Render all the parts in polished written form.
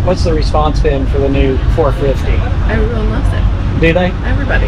What's the response been for the new 450? Everyone loves it. Do they? Everybody.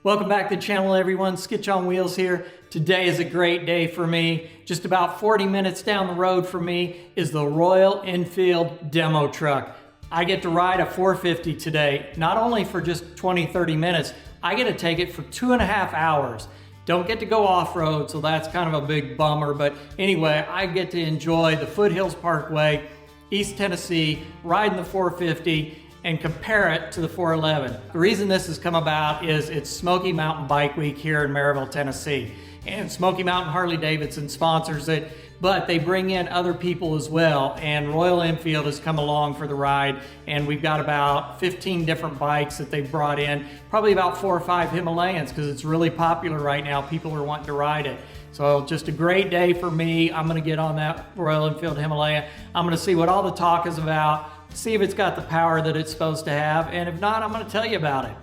Welcome back to the channel, everyone. Skitch on Wheels here. Today is a great day for me. Just about 40 minutes down the road from me is the Royal Enfield demo truck. I get to ride a 450 today, not only for just 20-30 minutes, I get to take it for 2.5 hours. Don't get to go off-road, so that's kind of a big bummer, but anyway, I get to enjoy the Foothills Parkway, East Tennessee, riding the 450, and compare it to the 411. The reason this has come about is it's Smoky Mountain Bike Week here in Maryville, Tennessee. And Smoky Mountain Harley-Davidson sponsors it, but they bring in other people as well. And Royal Enfield has come along for the ride, and we've got about 15 different bikes that they've brought in, probably about 4 or 5 Himalayans, because it's really popular right now. People are wanting to ride it. So just a great day for me. I'm gonna get on that Royal Enfield Himalayan. I'm gonna see what all the talk is about, see if it's got the power that it's supposed to have, and if not, I'm gonna tell you about it.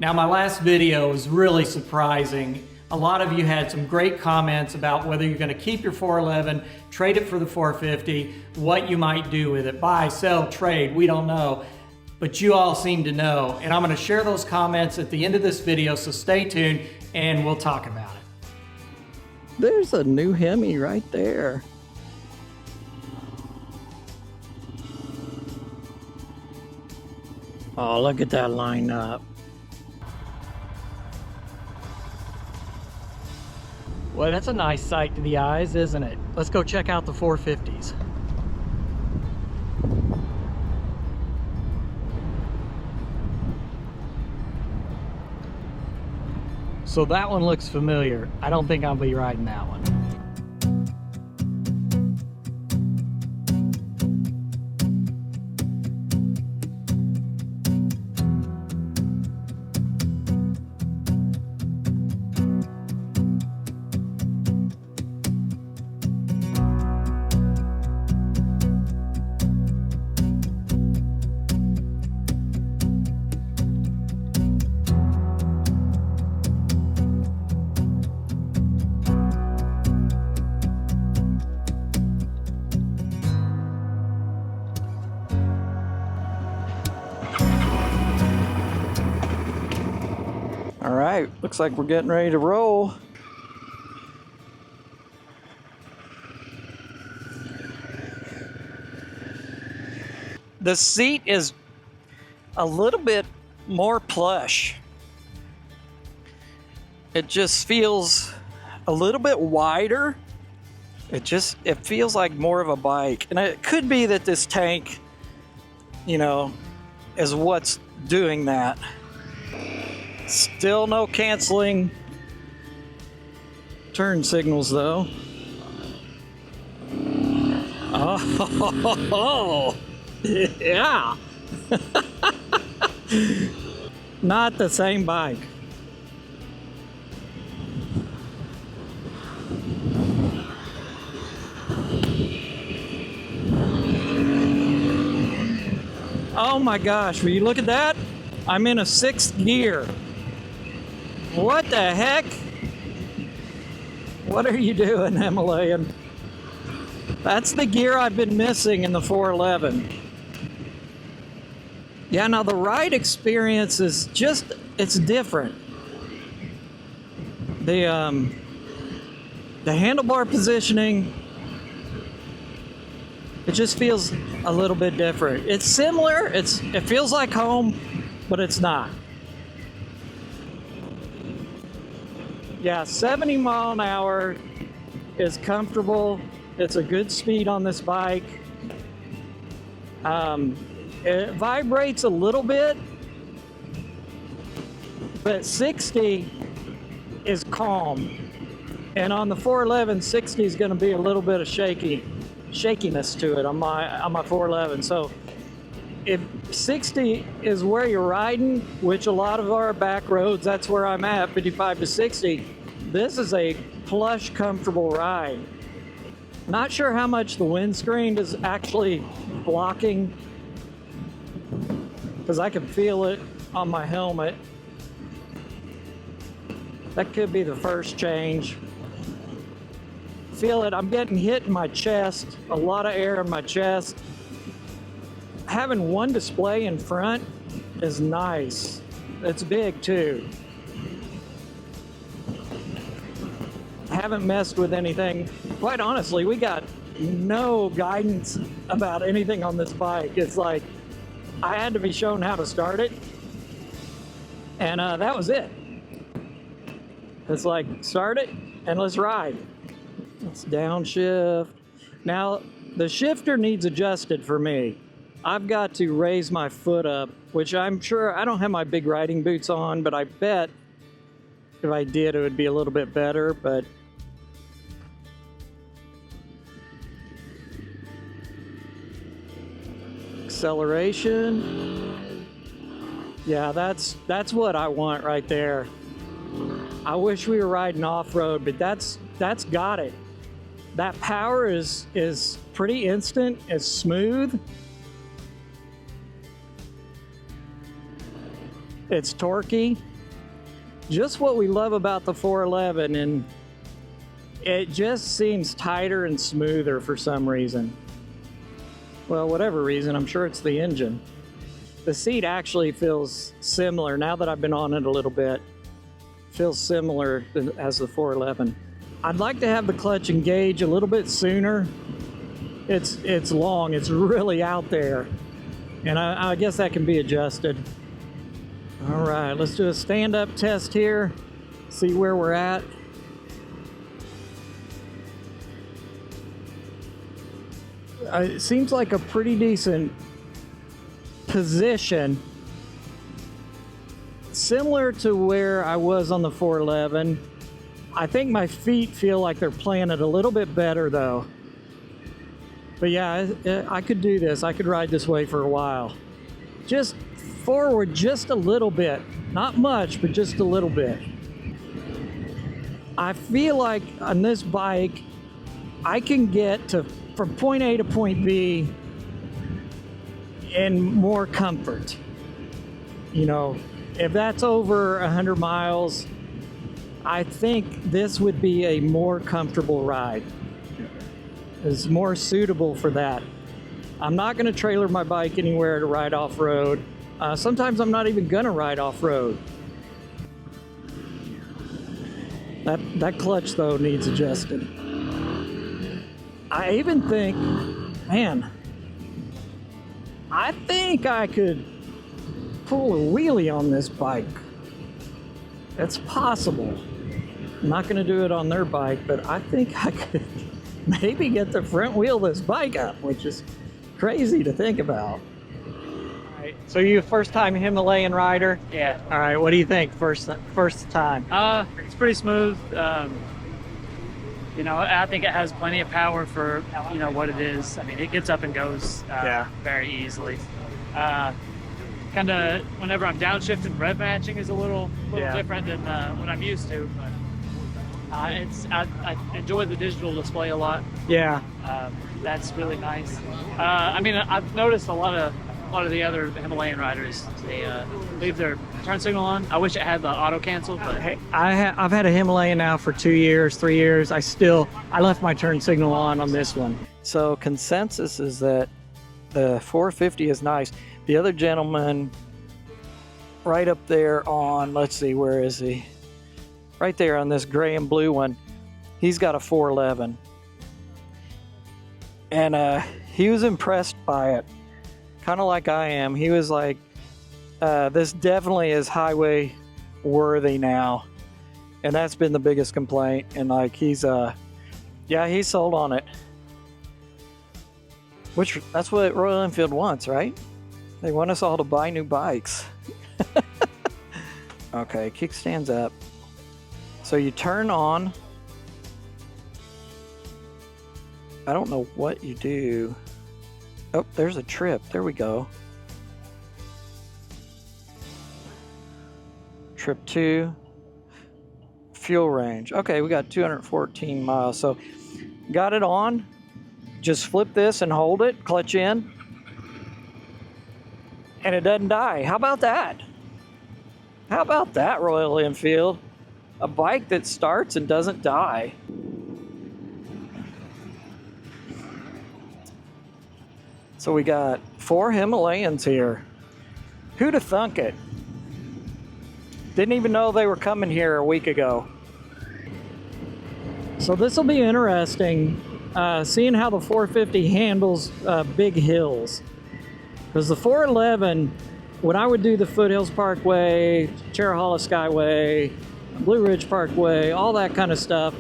Now, my last video was really surprising. A lot of you had some great comments about whether you're gonna keep your 411, trade it for the 450, what you might do with it. Buy, sell, trade, we don't know. But you all seem to know, and I'm gonna share those comments at the end of this video, so stay tuned and we'll talk about it. There's a new Hemi right there. Oh, look at that lineup. Well, that's a nice sight to the eyes, isn't it? Let's go check out the 450s. So that one looks familiar. I don't think I'll be riding that one. All right, looks like we're getting ready to roll. The seat is a little bit more plush. It just feels a little bit wider. It feels like more of a bike. And it could be that this tank, you know, is what's doing that. Still no canceling turn signals though. Oh, yeah. Not the same bike. Oh my gosh, will you look at that? I'm in a 6th gear. What the heck? What are you doing, Himalayan? That's the gear I've been missing in the 411. Yeah, now the ride experience is just, it's different. The handlebar positioning, it just feels a little bit different. It's similar, it feels like home, but it's not. Yeah, 70 mile an hour is comfortable. It's a good speed on this bike. It vibrates a little bit, but 60 is calm. And on the 411, 60 is going to be a little bit of shakiness to it on my 411. So if 60 is where you're riding, which a lot of our back roads, that's where I'm at, 55 to 60, this is a plush, comfortable ride. Not sure how much the windscreen is actually blocking, because I can feel it on my helmet. That could be the first change. Feel it, I'm getting hit in my chest, a lot of air in my chest. Having one display in front is nice. It's big too. Haven't messed with anything. Quite honestly, we got no guidance about anything on this bike. It's like I had to be shown how to start it, and that was it. It's like, start it and let's ride. Let's downshift. Now, the shifter needs adjusted for me. I've got to raise my foot up, which I'm sure, I don't have my big riding boots on, but I bet if I did, it would be a little bit better, but acceleration. Yeah, that's what I want right there. I wish we were riding off-road, but that's got it. That power is pretty instant, it's smooth. It's torquey. Just what we love about the 411, and it just seems tighter and smoother for some reason. Well, whatever reason, I'm sure it's the engine. The seat actually feels similar now that I've been on it a little bit. Feels similar as the 411. I'd like to have the clutch engage a little bit sooner. It's long, it's really out there. And I guess that can be adjusted. All right, let's do a stand-up test here. See where we're at. It seems like a pretty decent position. Similar to where I was on the 411. I think my feet feel like they're planted a little bit better though. But yeah, I could do this. I could ride this way for a while. Just forward just a little bit. Not much, but just a little bit. I feel like on this bike, I can get from point A to point B in more comfort. You know, if that's over 100 miles, I think this would be a more comfortable ride. It's more suitable for that. I'm not going to trailer my bike anywhere to ride off-road. Sometimes I'm not even going to ride off-road. That clutch, though, needs adjusted. I even think, man, I think I could pull a wheelie on this bike. It's possible. I'm not going to do it on their bike, but I think I could maybe get the front wheel of this bike up, which is crazy to think about. All right, so you a first-time Himalayan rider? Yeah. All right, what do you think first time? It's pretty smooth. You know, I think it has plenty of power for, you know, what it is. I mean, it gets up and goes very easily. Kind of, whenever I'm downshifting, rev matching is a little different than what I'm used to. But I enjoy the digital display a lot. Yeah. That's really nice. I mean, I've noticed a lot of the other Himalayan riders, they leave their turn signal on. I wish it had the auto cancel, but Hey, I've had a Himalayan now for 2 years, 3 years. I left my turn signal on this one. So consensus is that the 450 is nice. The other gentleman right up there on, let's see, where is he? Right there on this gray and blue one, he's got a 411. And he was impressed by it, kind of like I am. He was like, this definitely is highway worthy now. And that's been the biggest complaint. And like he's sold on it. Which, that's what Royal Enfield wants, right? They want us all to buy new bikes. Okay, kickstand's up. So you turn on. I don't know what you do. Oh, there's a trip. There we go. Trip 2. Fuel range. Okay, we got 214 miles. So got it on. Just flip this and hold it, clutch in, and it doesn't die. How about that? How about that, Royal Enfield? a bike that starts and doesn't die. So we got 4 Himalayans here. Who'd have thunk it? Didn't even know they were coming here a week ago. So this will be interesting, seeing how the 450 handles big hills. Because the 411, when I would do the Foothills Parkway, Cherahalla Skyway, Blue Ridge Parkway, all that kind of stuff,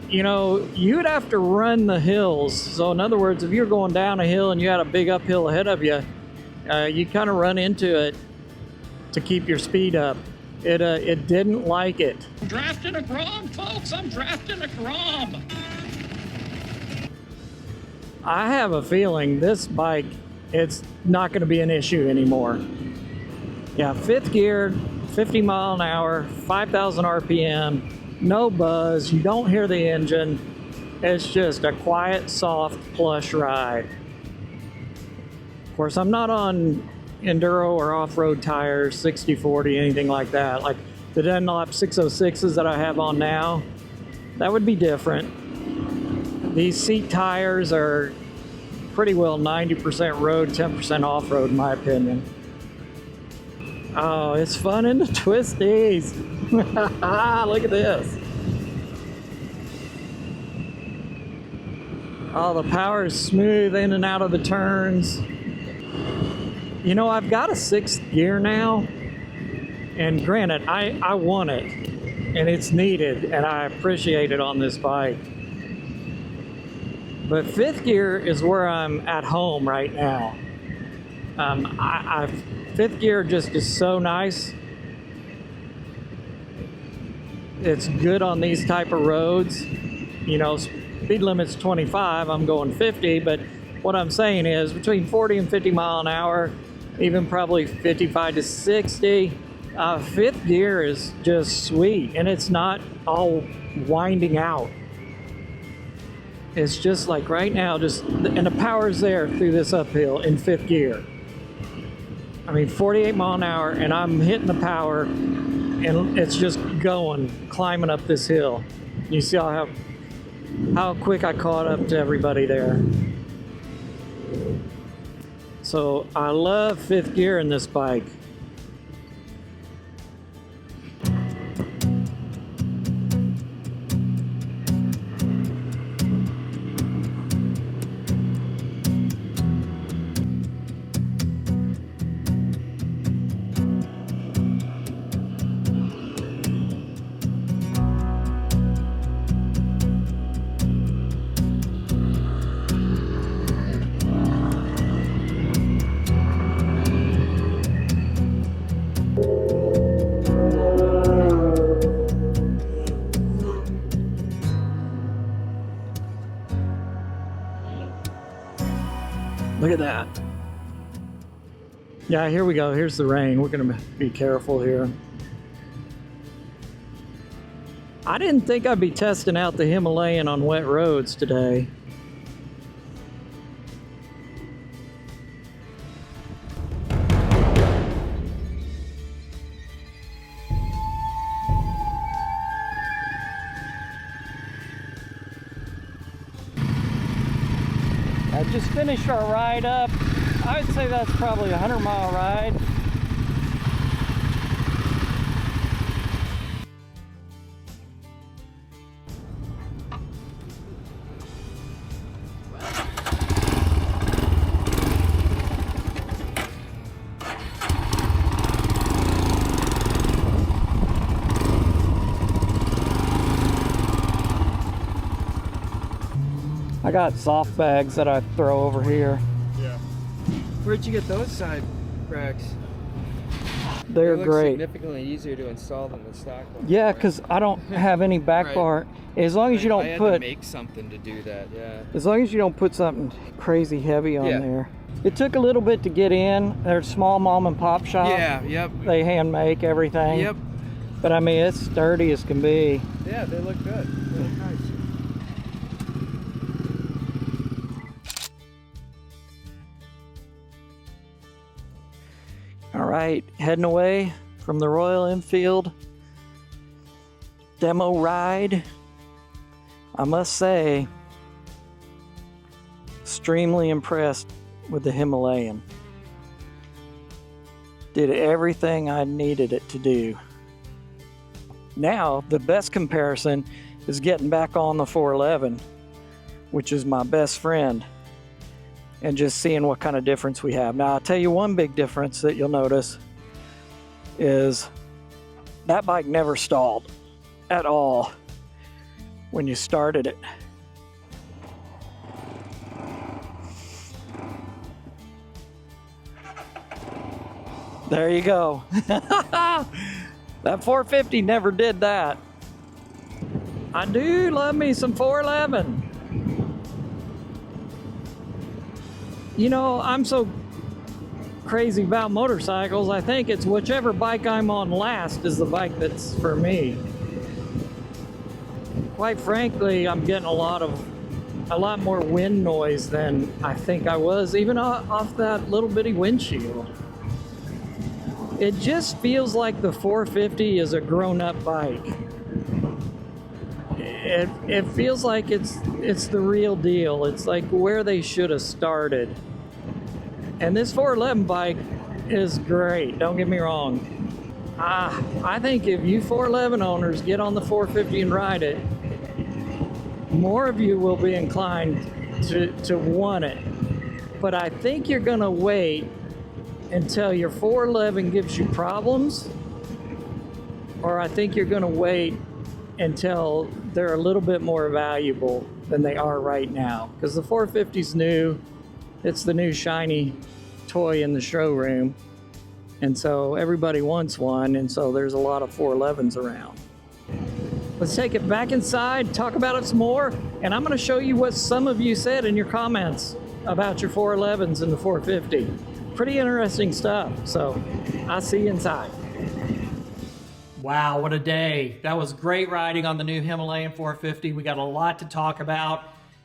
you know, you'd have to run the hills. So in other words, if you're going down a hill and you had a big uphill ahead of you, you kind of run into it to keep your speed up. It didn't like it. I'm drafting a Grom, folks. I'm drafting a Grom. I have a feeling this bike, it's not going to be an issue anymore. Yeah, 5th gear, 50 mile an hour, 5,000 RPM, no buzz, you don't hear the engine. It's just a quiet, soft, plush ride. Of course, I'm not on enduro or off-road tires, 60/40, anything like that. Like the Dunlop 606s that I have on now, that would be different. These seat tires are pretty well 90% road, 10% off-road in my opinion. Oh, it's fun in the twisties. Look at this. Oh, the power is smooth in and out of the turns. You know, I've got a 6th gear now, and granted, I want it, and it's needed, and I appreciate it on this bike. But 5th gear is where I'm at home right now. 5th gear just is so nice. It's good on these type of roads. You know, speed limit's 25, I'm going 50, but what I'm saying is between 40 and 50 mile an hour, even probably 55 to 60, 5th gear is just sweet, and it's not all winding out. It's just like right now, and the power's there through this uphill in 5th gear. I mean, 48 mile an hour, and I'm hitting the power, and it's just going, climbing up this hill. You see how quick I caught up to everybody there. So I love 5th gear in this bike. Look at that. Yeah, here we go. Here's the rain. We're going to be careful here. I didn't think I'd be testing out the Himalayan on wet roads today. I just finished our ride up. I would say that's probably a 100-mile ride. I got soft bags that I throw over here. Yeah. Where'd you get those side racks? They're They look great. significantly easier to install than the stock ones. Yeah, because I don't have any back Right. bar. As long as you I don't had put, to make something to do that. Yeah. as long as you don't put something crazy heavy on Yeah. there. It took a little bit to get in. They're a small mom and pop shop. Yeah. Yep. They hand make everything. Yep. But I mean, it's sturdy as can be. Yeah, they look good. They look nice. All right, heading away from the Royal Enfield. demo ride. I must say, extremely impressed with the Himalayan. Did everything I needed it to do. Now, the best comparison is getting back on the 411, which is my best friend, and just seeing what kind of difference we have. Now, I'll tell you one big difference that you'll notice is that bike never stalled at all when you started it. There you go. That 450 never did that. I do love me some 411. You know, I'm so crazy about motorcycles, I think it's whichever bike I'm on last is the bike that's for me. Quite frankly, I'm getting a lot more wind noise than I think I was, even off that little bitty windshield. It just feels like the 450 is a grown-up bike. It feels like it's the real deal. It's like where they should have started. And this 411 bike is great, don't get me wrong. I think if you 411 owners get on the 450 and ride it, more of you will be inclined to want it. But I think you're gonna wait until your 411 gives you problems, or I think you're gonna wait until they're a little bit more valuable than they are right now. Because the 450's new, it's the new shiny toy in the showroom, and so everybody wants one, and so there's a lot of 411s around. Let's take it back inside, talk about it some more, and I'm gonna show you what some of you said in your comments about your 411s and the 450. Pretty interesting stuff, so I'll see you inside. Wow, what a day. That was great riding on the new Himalayan 450. We got a lot to talk about,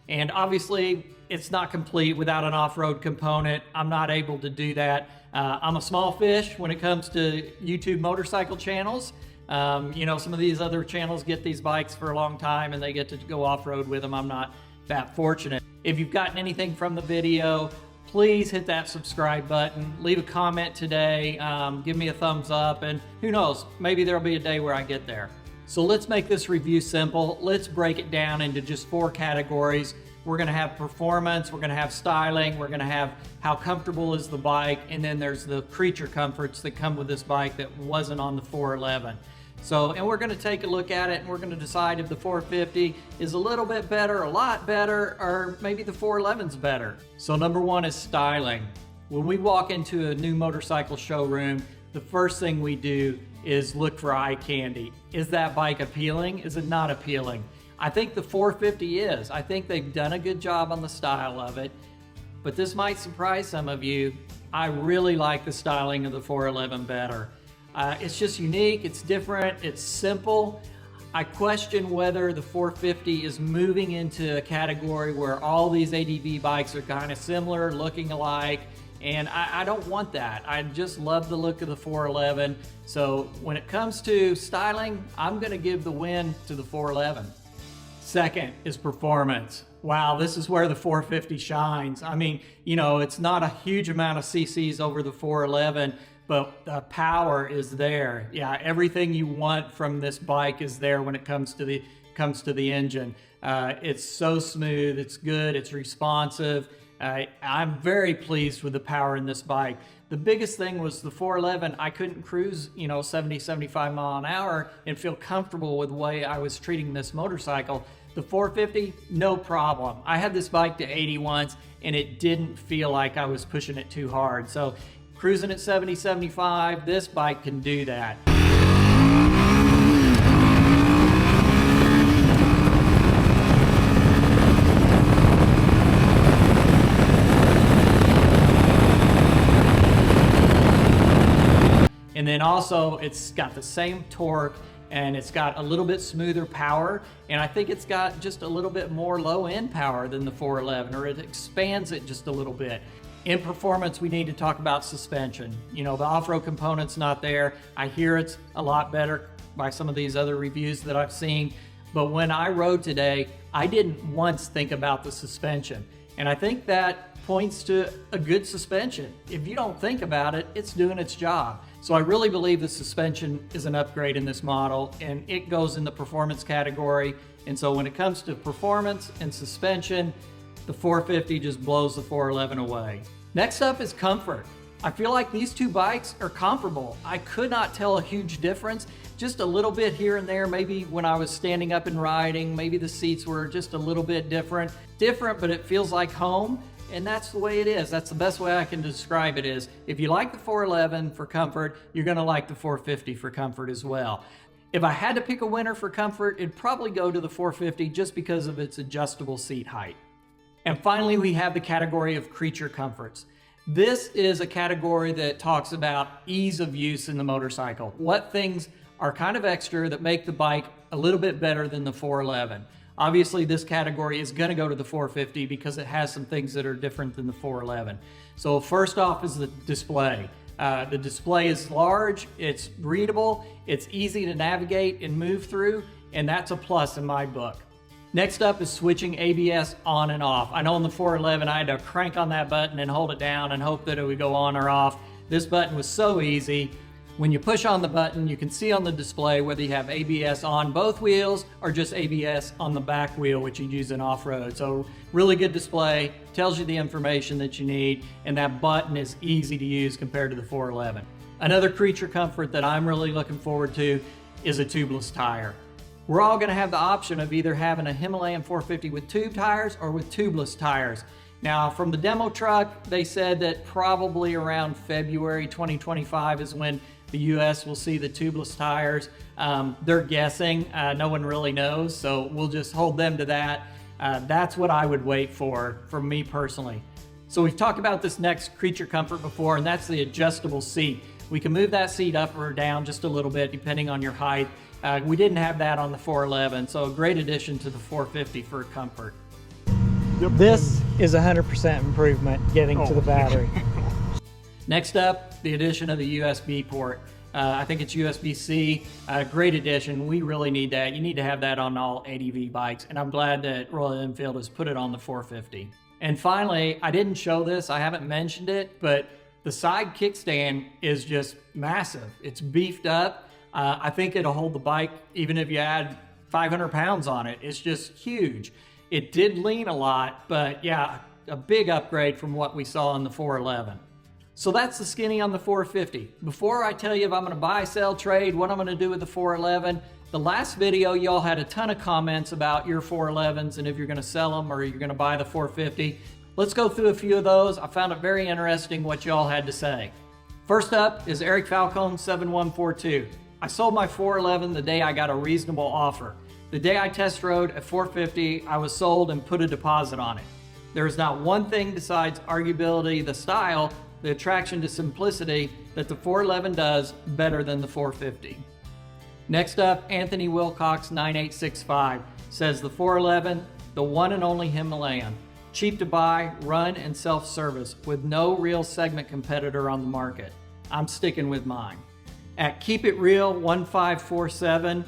and obviously it's not complete without an off-road component. I'm not able to do that. I'm a small fish when it comes to YouTube motorcycle channels. You know, some of these other channels get these bikes for a long time and they get to go off-road with them. I'm not that fortunate. If you've gotten anything from the video, please hit that subscribe button, leave a comment today, give me a thumbs up, and who knows, maybe there'll be a day where I get there. So let's make this review simple. Let's break it down into just 4 categories. We're gonna have performance, we're gonna have styling, we're gonna have how comfortable is the bike, and then there's the creature comforts that come with this bike that wasn't on the 411. So, and we're gonna take a look at it and we're gonna decide if the 450 is a little bit better, a lot better, or maybe the 411's better. So number 1 is styling. When we walk into a new motorcycle showroom, the first thing we do is look for eye candy. Is that bike appealing? Is it not appealing? I think the 450 is. I think they've done a good job on the style of it, but this might surprise some of you. I really like the styling of the 411 better. It's just unique, it's different, it's simple. I question whether the 450 is moving into a category where all these ADV bikes are kind of similar, looking alike, and I don't want that. I just love the look of the 411. So when it comes to styling, I'm gonna give the win to the 411. Second is performance. Wow, this is where the 450 shines. I mean, you know, it's not a huge amount of CCs over the 411, but the power is there. Yeah, everything you want from this bike is there when it comes to the engine. It's so smooth, it's good, it's responsive. I'm very pleased with the power in this bike. The biggest thing was the 411, I couldn't cruise, you know, 70, 75 mile an hour and feel comfortable with the way I was treating this motorcycle. The 450, no problem. I had this bike to 80 once and it didn't feel like I was pushing it too hard. So cruising at 70, 75, this bike can do that. And then also it's got the same torque and it's got a little bit smoother power, and I think it's got just a little bit more low end power than the 411, or it expands it just a little bit. In performance, we need to talk about suspension. You know, the off-road component's not there. I hear it's a lot better by some of these other reviews that I've seen. But when I rode today, I didn't once think about the suspension. And I think that points to a good suspension. If you don't think about it, it's doing its job. So I really believe the suspension is an upgrade in this model, and it goes in the performance category. And so when it comes to performance and suspension, the 450 just blows the 411 away. Next up is comfort. I feel like these two bikes are comparable. I could not tell a huge difference. Just a little bit here and there, maybe when I was standing up and riding, maybe the seats were just a little bit different, but it feels like home. And that's the way it is. That's the best way I can describe it is, if you like the 411 for comfort, you're gonna like the 450 for comfort as well. If I had to pick a winner for comfort, it'd probably go to the 450 just because of its adjustable seat height. And finally, we have the category of creature comforts. This is a category that talks about ease of use in the motorcycle. What things are kind of extra that make the bike a little bit better than the 411. Obviously, this category is going to go to the 450 because it has some things that are different than the 411. So first off is the display. The display is large, it's readable, it's easy to navigate and move through, and that's a plus in my book. Next up is switching ABS on and off. I know in the 411 I had to crank on that button and hold it down and hope that it would go on or off. This button was so easy. When you push on the button, you can see on the display whether you have ABS on both wheels or just ABS on the back wheel, which you use in off-road. So really good display, tells you the information that you need, and that button is easy to use compared to the 411. Another creature comfort that I'm really looking forward to is a tubeless tire. We're all gonna have the option of either having a Himalayan 450 with tube tires or with tubeless tires. Now, from the demo truck, they said that probably around February 2025 is when the US will see the tubeless tires. They're guessing, no one really knows, so we'll just hold them to that. That's what I would wait for me personally. So we've talked about this next creature comfort before, and that's the adjustable seat. We can move that seat up or down just a little bit depending on your height. We didn't have that on the 411, so a great addition to the 450 for comfort. This is 100% improvement getting to the battery. Next up, the addition of the USB port. I think it's USB-C, great addition. We really need that. You need to have that on all ADV bikes, and I'm glad that Royal Enfield has put it on the 450. And finally, I didn't show this, I haven't mentioned it, but the side kickstand is just massive. It's beefed up. I think it'll hold the bike even if you add 500 pounds on it. It's just huge. It did lean a lot, but yeah, a big upgrade from what we saw in the 411. So that's the skinny on the 450. Before I tell you if I'm gonna buy, sell, trade, what I'm gonna do with the 411, the last video y'all had a ton of comments about your 411s and if you're gonna sell them or you're gonna buy the 450. Let's go through a few of those. I found it very interesting what y'all had to say. First up is Eric Falcone 7142. I sold my 411 the day I got a reasonable offer. The day I test rode at 450, I was sold and put a deposit on it. There is not one thing besides arguability, the style, the attraction to simplicity that the 411 does better than the 450. Next up, Anthony Wilcox 9865 says the 411, the one and only Himalayan. Cheap to buy, run, and self-service with no real segment competitor on the market. I'm sticking with mine. At Keep It Real 1547,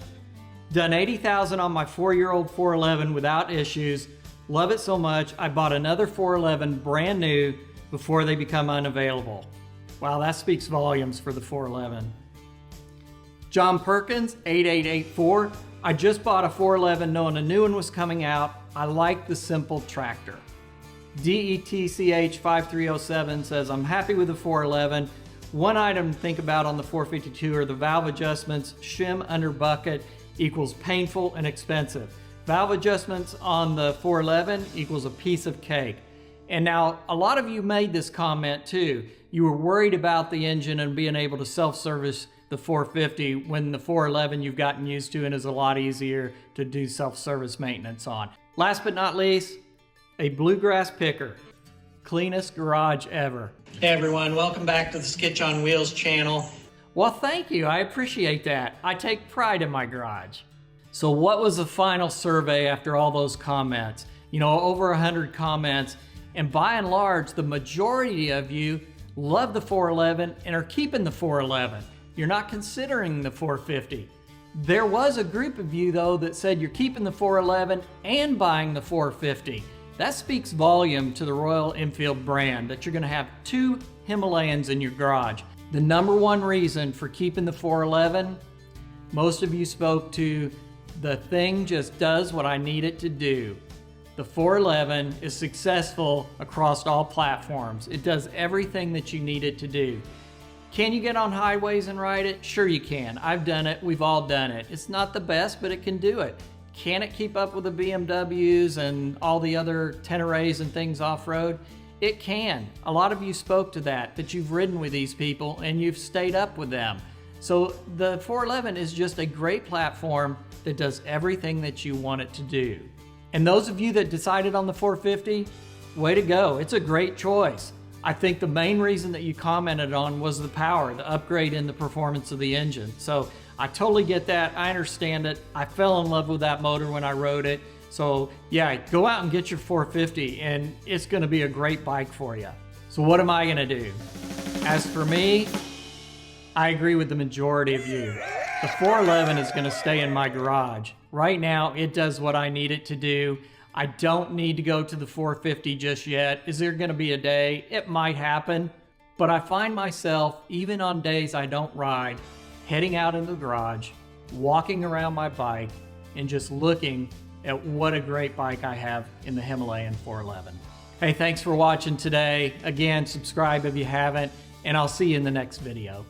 done 80,000 on my 4-year-old 411 without issues. Love it so much, I bought another 411 brand new before they become unavailable. Wow, that speaks volumes for the 411. John Perkins 8884, I just bought a 411 knowing a new one was coming out. I like the simple tractor. DETCH 5307 says, I'm happy with the 411. One item to think about on the 452 are the valve adjustments. Shim under bucket equals painful and expensive. Valve adjustments on the 411 equals a piece of cake. And now a lot of you made this comment too. You were worried about the engine and being able to self-service the 450 when the 411 you've gotten used to and is a lot easier to do self-service maintenance on. Last but not least, a bluegrass picker. Cleanest garage ever. Hey everyone, welcome back to the Skitch on Wheels channel. Well, thank you, I appreciate that. I take pride in my garage. So what was the final survey after all those comments? You know, over 100 comments, and by and large, the majority of you love the 411 and are keeping the 411. You're not considering the 450. There was a group of you though that said you're keeping the 411 and buying the 450. That speaks volume to the Royal Enfield brand, that you're going to have 2 Himalayans in your garage. The number one reason for keeping the 411, most of you spoke to, the thing just does what I need it to do. The 411 is successful across all platforms. It does everything that you need it to do. Can you get on highways and ride it? Sure you can. I've done it. We've all done it. It's not the best, but it can do it. Can it keep up with the BMWs and all the other Teneres and things off-road? It can. A lot of you spoke to that you've ridden with these people and you've stayed up with them. So the 411 is just a great platform that does everything that you want it to do. And those of you that decided on the 450, way to go. It's a great choice. I think the main reason that you commented on was the power, the upgrade in the performance of the engine. So I totally get that. I understand it. I fell in love with that motor when I rode it. So yeah, go out and get your 450 and it's gonna be a great bike for you. So what am I gonna do? As for me, I agree with the majority of you. The 411 is gonna stay in my garage. Right now, it does what I need it to do. I don't need to go to the 450 just yet. Is there gonna be a day? It might happen, but I find myself, even on days I don't ride, heading out in the garage, walking around my bike, and just looking at what a great bike I have in the Himalayan 411. Hey, thanks for watching today. Again, subscribe if you haven't, and I'll see you in the next video.